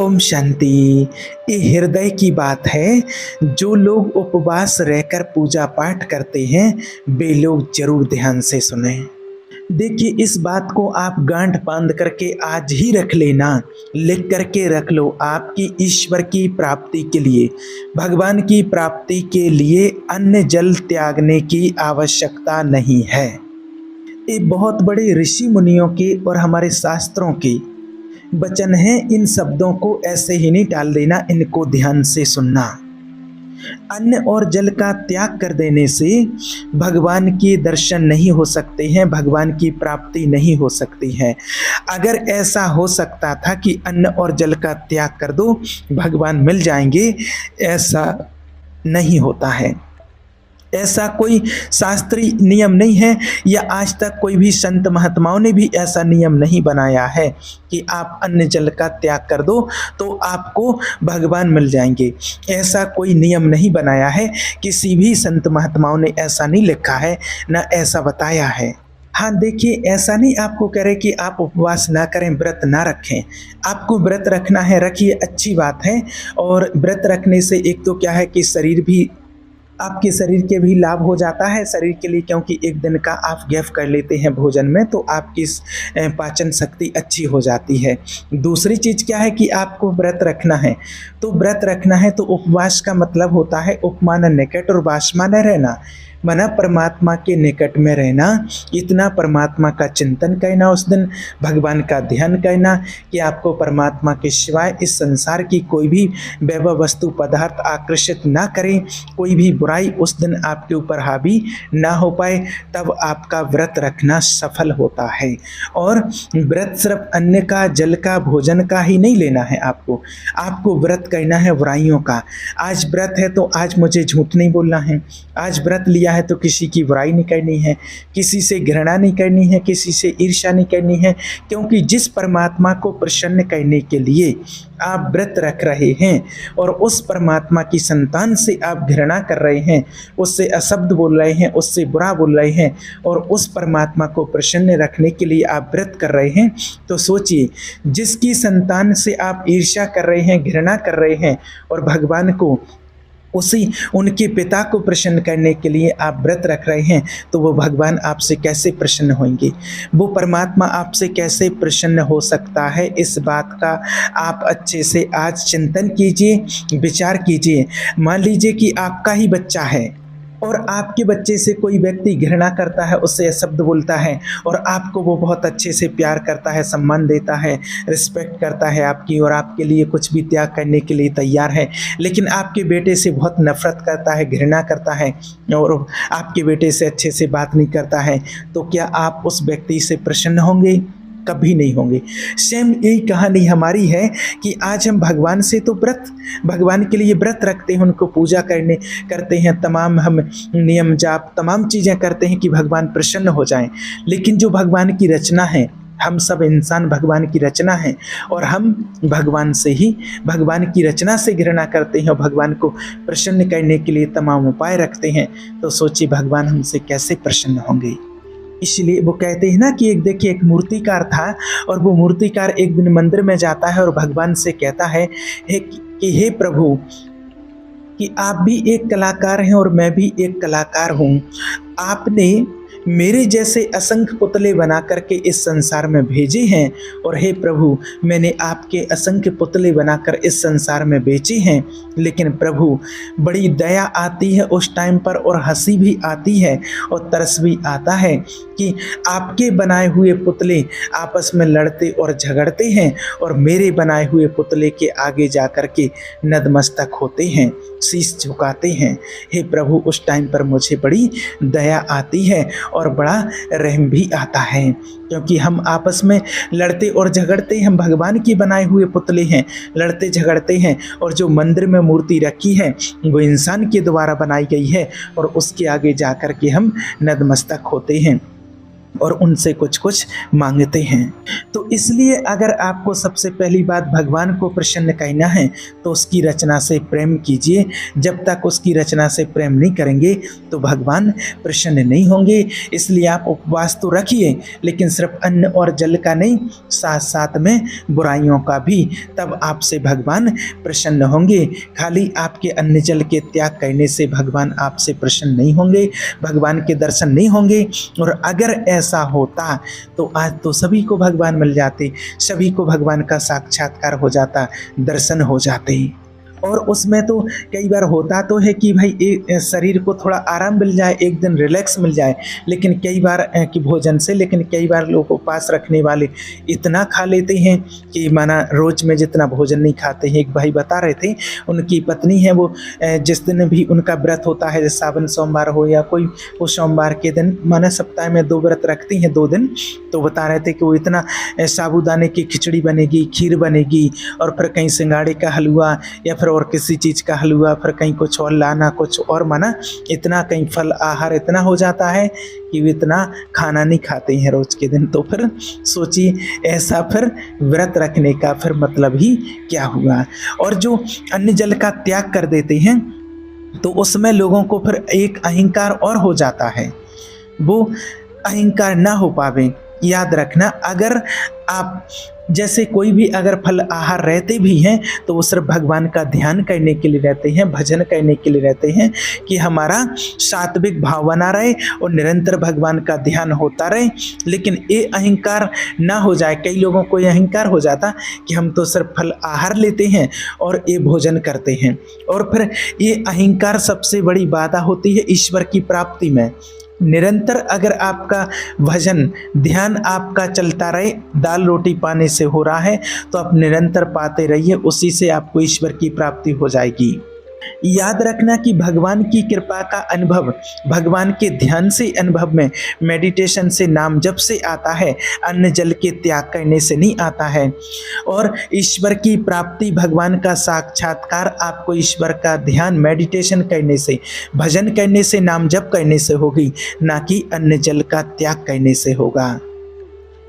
ओम शांति। ये हृदय की बात है। जो लोग उपवास रहकर पूजा पाठ करते हैं वे लोग जरूर ध्यान से सुने। देखिए, इस बात को आप गांठ बांध करके आज ही रख लेना, लिख करके रख लो। आपकी ईश्वर की प्राप्ति के लिए, भगवान की प्राप्ति के लिए अन्न जल त्यागने की आवश्यकता नहीं है। ये बहुत बड़े ऋषि मुनियों के और हमारे शास्त्रों के वचन हैं। इन शब्दों को ऐसे ही नहीं टाल देना, इनको ध्यान से सुनना। अन्न और जल का त्याग कर देने से भगवान के दर्शन नहीं हो सकते हैं, भगवान की प्राप्ति नहीं हो सकती है। अगर ऐसा हो सकता था कि अन्न और जल का त्याग कर दो भगवान मिल जाएंगे, ऐसा नहीं होता है। ऐसा कोई शास्त्रीय नियम नहीं है, या आज तक कोई भी संत महात्माओं ने भी ऐसा नियम नहीं बनाया है कि आप अन्न जल का त्याग कर दो तो आपको भगवान मिल जाएंगे। ऐसा कोई नियम नहीं बनाया है, किसी भी संत महात्माओं ने ऐसा नहीं लिखा है, ना ऐसा बताया है। हाँ देखिए, ऐसा नहीं आपको कह रहे कि आप उपवास ना करें, व्रत ना रखें। आपको व्रत रखना है, रखिए, अच्छी बात है। और व्रत रखने से एक तो क्या है कि शरीर भी, आपके शरीर के भी लाभ हो जाता है शरीर के लिए, क्योंकि एक दिन का आप गैप कर लेते हैं भोजन में तो आपकी पाचन शक्ति अच्छी हो जाती है। दूसरी चीज़ क्या है कि आपको व्रत रखना है, तो व्रत रखना है तो उपवास का मतलब होता है उपमान निकट और वासमान रहना, मना परमात्मा के निकट में रहना। इतना परमात्मा का चिंतन करना, उस दिन भगवान का ध्यान करना कि आपको परमात्मा के सिवाय इस संसार की कोई भी वैभव वस्तु पदार्थ आकर्षित ना करें, कोई भी बुराई उस दिन आपके ऊपर हावी ना हो पाए, तब आपका व्रत रखना सफल होता है। और व्रत सिर्फ अन्न का, जल का, भोजन का ही नहीं लेना है आपको व्रत करना है बुराइयों का। आज व्रत है तो आज मुझे झूठ नहीं बोलना है, आज व्रत लिया है तो किसी की बुराई नहीं करनी है, किसी से घृणा नहीं करनी है, किसी से ईर्ष्या नहीं करनी है। क्योंकि जिस परमात्मा को प्रसन्न करने के लिए आप व्रत रख रहे हैं और उस परमात्मा की संतान से आप घृणा कर रहे हैं, उससे अशब्द बोल रहे हैं, उससे बुरा बोल रहे हैं, और उस परमात्मा को प्रसन्न रखने के लिए आप व्रत कर रहे हैं, तो सोचिए, जिसकी संतान से आप ईर्ष्या कर रहे हैं, घृणा कर रहे हैं, और भगवान को, उसी उनके पिता को प्रसन्न करने के लिए आप व्रत रख रहे हैं, तो वो भगवान आपसे कैसे प्रसन्न होंगे, वो परमात्मा आपसे कैसे प्रसन्न हो सकता है। इस बात का आप अच्छे से आज चिंतन कीजिए, विचार कीजिए। मान लीजिए कि आपका ही बच्चा है और आपके बच्चे से कोई व्यक्ति घृणा करता है, उससे शब्द बोलता है, और आपको वो बहुत अच्छे से प्यार करता है, सम्मान देता है, रिस्पेक्ट करता है आपकी, और आपके लिए कुछ भी त्याग करने के लिए तैयार है। लेकिन आपके बेटे से बहुत नफरत करता है, घृणा करता है, और आपके बेटे से अच्छे से बात नहीं करता है, तो क्या आप उस व्यक्ति से प्रसन्न होंगे? कभी नहीं होंगे। सेम यही कहानी हमारी है कि आज हम भगवान से तो भगवान के लिए व्रत रखते हैं, उनको पूजा करते हैं, तमाम हम नियम जाप तमाम चीज़ें करते हैं कि भगवान प्रसन्न हो जाएं। लेकिन जो भगवान की रचना है, हम सब इंसान भगवान की रचना है, और हम भगवान से ही, भगवान की रचना से घृणा करते हैं और भगवान को प्रसन्न करने के लिए तमाम उपाय रखते हैं, तो सोचिए भगवान हमसे कैसे प्रसन्न होंगे। इसलिए वो कहते हैं ना कि एक मूर्तिकार था, और वो मूर्तिकार एक दिन मंदिर में जाता है और भगवान से कहता है कि हे प्रभु, कि आप भी एक कलाकार हैं और मैं भी एक कलाकार हूँ। आपने मेरे जैसे असंख्य पुतले बना करके इस संसार में भेजे हैं, और हे प्रभु, मैंने आपके असंख्य पुतले बनाकर इस संसार में बेचे हैं। लेकिन प्रभु, बड़ी दया आती है उस टाइम पर, और हंसी भी आती है और तरस भी आता है कि आपके बनाए हुए पुतले आपस में लड़ते और झगड़ते हैं, और मेरे बनाए हुए पुतले के आगे जा कर के नतमस्तक होते हैं, शीश झुकाते हैं। हे प्रभु, उस टाइम पर मुझे बड़ी दया आती है और बड़ा रहम भी आता है, क्योंकि हम आपस में लड़ते और झगड़ते, हम भगवान की बनाए हुए पुतले हैं, लड़ते झगड़ते हैं, और जो मंदिर में मूर्ति रखी है वो इंसान के द्वारा बनाई गई है, और उसके आगे जाकर के हम नतमस्तक होते हैं। और उनसे कुछ कुछ मांगते हैं। तो इसलिए अगर आपको सबसे पहली बात भगवान को प्रसन्न करना है तो उसकी रचना से प्रेम कीजिए। जब तक उसकी रचना से प्रेम नहीं करेंगे तो भगवान प्रसन्न नहीं होंगे। इसलिए आप उपवास तो रखिए, लेकिन सिर्फ अन्न और जल का नहीं, साथ साथ में बुराइयों का भी, तब आपसे भगवान प्रसन्न होंगे। खाली आपके अन्न जल के त्याग करने से भगवान आपसे प्रसन्न नहीं होंगे, भगवान के दर्शन नहीं होंगे। और अगर ऐसा होता तो आज तो सभी को भगवान मिल जाते, सभी को भगवान का साक्षात्कार हो जाता, दर्शन हो जाते। और उसमें तो कई बार होता तो है कि भाई शरीर को थोड़ा आराम मिल जाए, एक दिन रिलैक्स मिल जाए, लेकिन कई बार कि भोजन से, लेकिन कई बार लोग उपवास रखने वाले इतना खा लेते हैं कि माना रोज़ में जितना भोजन नहीं खाते हैं। एक भाई बता रहे थे, उनकी पत्नी है, वो जिस दिन भी उनका व्रत होता है, जैसे सावन सोमवार हो या कोई वो सोमवार के दिन, माना सप्ताह में 2 व्रत रखती हैं 2 दिन, तो बता रहे थे कि वो इतना साबूदाने की खिचड़ी बनेगी, खीर बनेगी, और फिर कहीं सिंगाड़े का हलवा या फिर और किसी चीज़ का हलवा, फिर कहीं कुछ और लाना, कुछ और, माना इतना कहीं फल आहार इतना हो जाता है कि वो इतना खाना नहीं खाते हैं रोज के दिन। तो फिर सोचिए, ऐसा फिर व्रत रखने का फिर मतलब ही क्या हुआ। और जो अन्न जल का त्याग कर देते हैं तो उसमें लोगों को फिर एक अहंकार और हो जाता है, वो अहंकार ना हो पावे। याद रखना, अगर आप जैसे कोई भी अगर फल आहार रहते भी हैं तो वो सिर्फ भगवान का ध्यान करने के लिए रहते हैं, भजन करने के लिए रहते हैं, कि हमारा सात्विक भाव बना रहे और निरंतर भगवान का ध्यान होता रहे। लेकिन ये अहंकार ना हो जाए। कई लोगों को ये अहंकार हो जाता कि हम तो सिर्फ फल आहार लेते हैं और ये भोजन करते हैं, और फिर ये अहंकार सबसे बड़ी बाधा होती है ईश्वर की प्राप्ति में। निरंतर अगर आपका भजन ध्यान आपका चलता रहे, दाल रोटी पाने से हो रहा है, तो आप निरंतर पाते रहिए, उसी से आपको ईश्वर की प्राप्ति हो जाएगी। याद रखना कि भगवान की कृपा का अनुभव भगवान के ध्यान से अनुभव में, मेडिटेशन से, नाम जप से आता है, अन्न जल के त्याग करने से नहीं आता है। और ईश्वर की प्राप्ति, भगवान का साक्षात्कार आपको ईश्वर का ध्यान मेडिटेशन करने से, भजन करने से, नाम जप करने से होगी, ना कि अन्न जल का त्याग करने से होगा।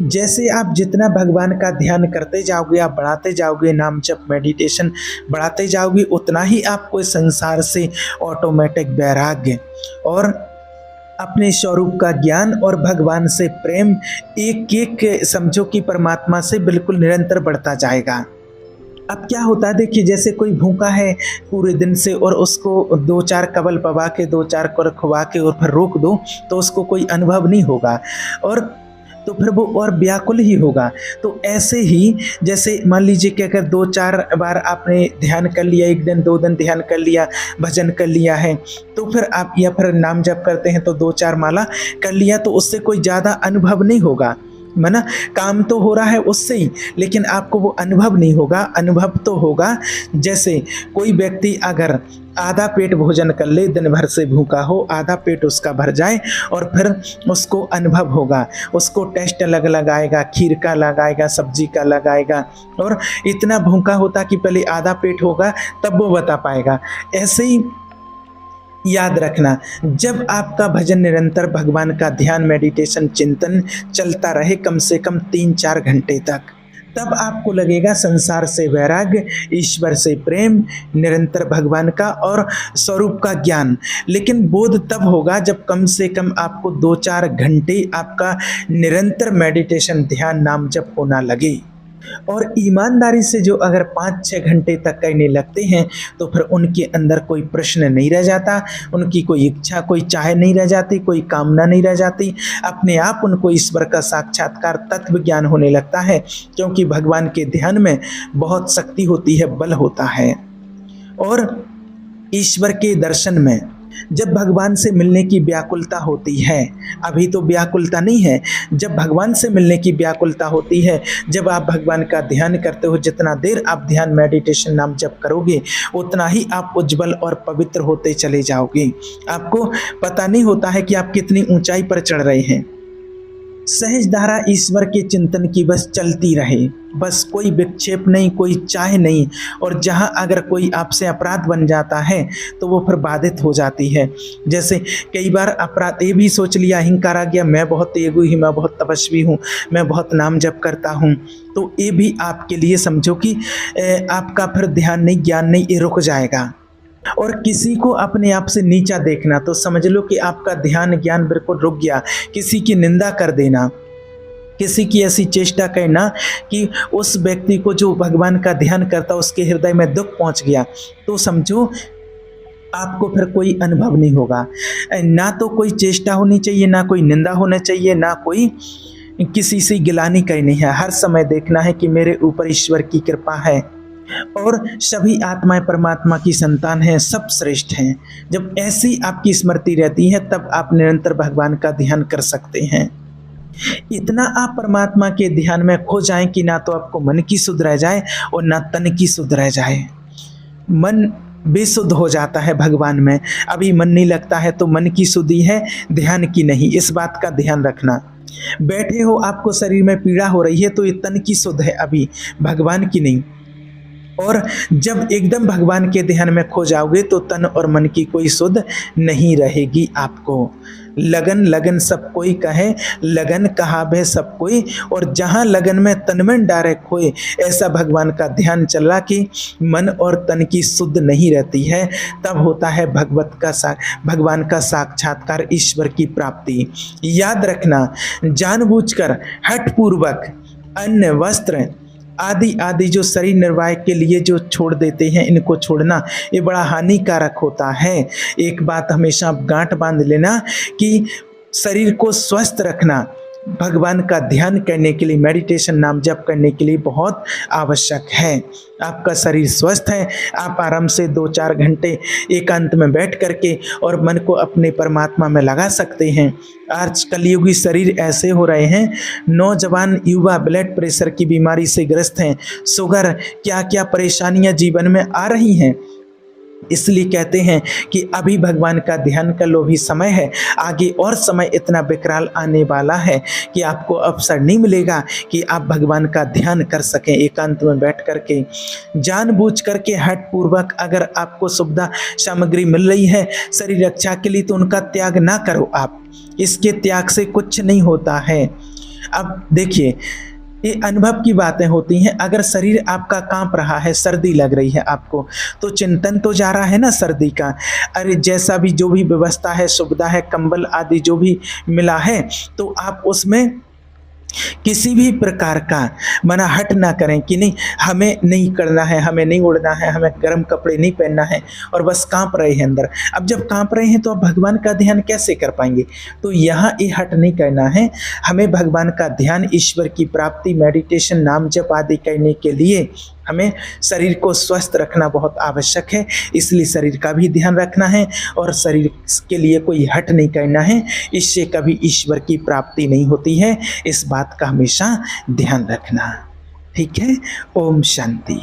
जैसे आप जितना भगवान का ध्यान करते जाओगे, आप बढ़ाते जाओगे, नाम जप मेडिटेशन बढ़ाते जाओगे, उतना ही आपको इस संसार से ऑटोमेटिक वैराग्य और अपने स्वरूप का ज्ञान और भगवान से प्रेम एक एक समझो कि परमात्मा से बिल्कुल निरंतर बढ़ता जाएगा। अब क्या होता है, देखिए जैसे कोई भूखा है पूरे दिन से और उसको 2-4 कबल पवा के 2-4 कर खुआ के और फिर रोक दो तो उसको कोई अनुभव नहीं होगा, और तो फिर वो और व्याकुल ही होगा। तो ऐसे ही जैसे मान लीजिए कि अगर 2-4 बार आपने ध्यान कर लिया, 1 दिन 2 दिन ध्यान कर लिया, भजन कर लिया है, तो फिर आप या फिर नाम जप करते हैं तो 2-4 माला कर लिया, तो उससे कोई ज़्यादा अनुभव नहीं होगा, माना काम तो हो रहा है उससे ही, लेकिन आपको वो अनुभव नहीं होगा। अनुभव तो होगा जैसे कोई व्यक्ति अगर आधा पेट भोजन कर ले, दिन भर से भूखा हो, आधा पेट उसका भर जाए और फिर उसको अनुभव होगा, उसको टेस्ट अलग लगाएगा, खीर का लगाएगा, सब्जी का लगाएगा, और इतना भूखा होता कि पहले आधा पेट होगा तब वो बता पाएगा। ऐसे ही याद रखना, जब आपका भजन निरंतर भगवान का ध्यान मेडिटेशन चिंतन चलता रहे कम से कम 3-4 घंटे तक, तब आपको लगेगा संसार से वैराग्य, ईश्वर से प्रेम, निरंतर भगवान का और स्वरूप का ज्ञान। लेकिन बोध तब होगा जब कम से कम आपको 2-4 घंटे आपका निरंतर मेडिटेशन ध्यान नाम जप होना लगे। और ईमानदारी से जो अगर 5-6 घंटे तक करने लगते हैं तो फिर उनके अंदर कोई प्रश्न नहीं रह जाता, उनकी कोई इच्छा, कोई चाह नहीं रह जाती, कोई कामना नहीं रह जाती। अपने आप उनको ईश्वर का साक्षात्कार तत्व ज्ञान होने लगता है, क्योंकि भगवान के ध्यान में बहुत शक्ति होती है, बल होता है। और ईश्वर के दर्शन में जब भगवान से मिलने की व्याकुलता होती है, अभी तो व्याकुलता नहीं है, जब भगवान से मिलने की व्याकुलता होती है, जब आप भगवान का ध्यान करते हो, जितना देर आप ध्यान मेडिटेशन नाम जप करोगे उतना ही आप उज्जवल और पवित्र होते चले जाओगे। आपको पता नहीं होता है कि आप कितनी ऊंचाई पर चढ़ रहे हैं। सहज धारा ईश्वर के चिंतन की बस चलती रहे, बस कोई विक्षेप नहीं, कोई चाह नहीं। और जहाँ अगर कोई आपसे अपराध बन जाता है तो वो फिर बाधित हो जाती है। जैसे कई बार अपराध ये भी सोच लिया, अहंकार आ गया, मैं बहुत तेगी हूँ, मैं बहुत तपस्वी हूँ, मैं बहुत नाम जप करता हूँ, तो ये भी आपके लिए समझो कि आपका फिर ध्यान नहीं, ज्ञान नहीं, ये रुक जाएगा। और किसी को अपने आप से नीचा देखना तो समझ लो कि आपका ध्यान ज्ञान बिल्कुल रुक गया। किसी की निंदा कर देना, किसी की ऐसी चेष्टा करना कि उस व्यक्ति को जो भगवान का ध्यान करता उसके हृदय में दुख पहुंच गया, तो समझो आपको फिर कोई अनुभव नहीं होगा। ना तो कोई चेष्टा होनी चाहिए, ना कोई निंदा होना चाहिए, ना कोई किसी से गिलानी करनी है। हर समय देखना है कि मेरे ऊपर ईश्वर की कृपा है और सभी आत्माएं परमात्मा की संतान हैं, सब श्रेष्ठ हैं। जब ऐसी आपकी स्मृति रहती है तब आप निरंतर भगवान का ध्यान कर सकते हैं। इतना आप परमात्मा के ध्यान में खो जाएं कि ना तो आपको मन की सुध रह जाए और ना तन की सुध रह जाए। मन बेसुध हो जाता है भगवान में, अभी मन नहीं लगता है तो मन की सुधि है, ध्यान की नहीं। इस बात का ध्यान रखना। बैठे हो, आपको शरीर में पीड़ा हो रही है तो ये तन की सुध है, अभी भगवान की नहीं। और जब एकदम भगवान के ध्यान में खो जाओगे तो तन और मन की कोई सुध नहीं रहेगी आपको। लगन लगन सब कोई कहे, लगन कहा भे सब कोई। और जहाँ लगन में तन मन डारे खोए, ऐसा भगवान का ध्यान चला कि मन और तन की सुध नहीं रहती है, तब होता है भगवान का साक्षात्कार, ईश्वर की प्राप्ति। याद रखना, जानबूझकर हठपूर्वक अन्न वस्त्र आदि आदि जो शरीर निर्वाह के लिए जो छोड़ देते हैं, इनको छोड़ना ये बड़ा हानिकारक होता है। एक बात हमेशा आप गांठ बांध लेना कि शरीर को स्वस्थ रखना भगवान का ध्यान करने के लिए, मेडिटेशन नाम जप करने के लिए बहुत आवश्यक है। आपका शरीर स्वस्थ है, आप आराम से 2-4 घंटे एकांत में बैठ करके और मन को अपने परमात्मा में लगा सकते हैं। आज कलयुगी शरीर ऐसे हो रहे हैं, नौजवान युवा ब्लड प्रेशर की बीमारी से ग्रस्त हैं, शुगर, क्या क्या परेशानियां जीवन में आ रही हैं। इसलिए कहते हैं कि अभी भगवान का ध्यान कर लो, भी समय है, आगे और समय इतना विकराल आने वाला है कि आपको अवसर नहीं मिलेगा कि आप भगवान का ध्यान कर सकें एकांत में बैठ करके। जानबूझ करके हठपूर्वक अगर आपको सुविधा सामग्री मिल रही है शरीर रक्षा के लिए तो उनका त्याग ना करो आप, इसके त्याग से कुछ नहीं होता है। अब देखिए, ये अनुभव की बातें होती हैं। अगर शरीर आपका कांप रहा है, सर्दी लग रही है आपको, तो चिंतन तो जा रहा है ना सर्दी का। अरे जैसा भी जो भी व्यवस्था है, सुविधा है, कंबल आदि जो भी मिला है, तो आप उसमें किसी भी प्रकार का मना हट ना करें कि नहीं हमें नहीं करना है, हमें नहीं उड़ना है, हमें गर्म कपड़े नहीं पहनना है, और बस कांप रहे हैं अंदर। अब जब कांप रहे हैं तो आप भगवान का ध्यान कैसे कर पाएंगे? तो यहाँ ये हट नहीं करना है। हमें भगवान का ध्यान, ईश्वर की प्राप्ति, मेडिटेशन, नाम जप आदि करने के लिए हमें शरीर को स्वस्थ रखना बहुत आवश्यक है। इसलिए शरीर का भी ध्यान रखना है और शरीर के लिए कोई हट नहीं करना है, इससे कभी ईश्वर की प्राप्ति नहीं होती है। इस बात का हमेशा ध्यान रखना, ठीक है। ओम शांति।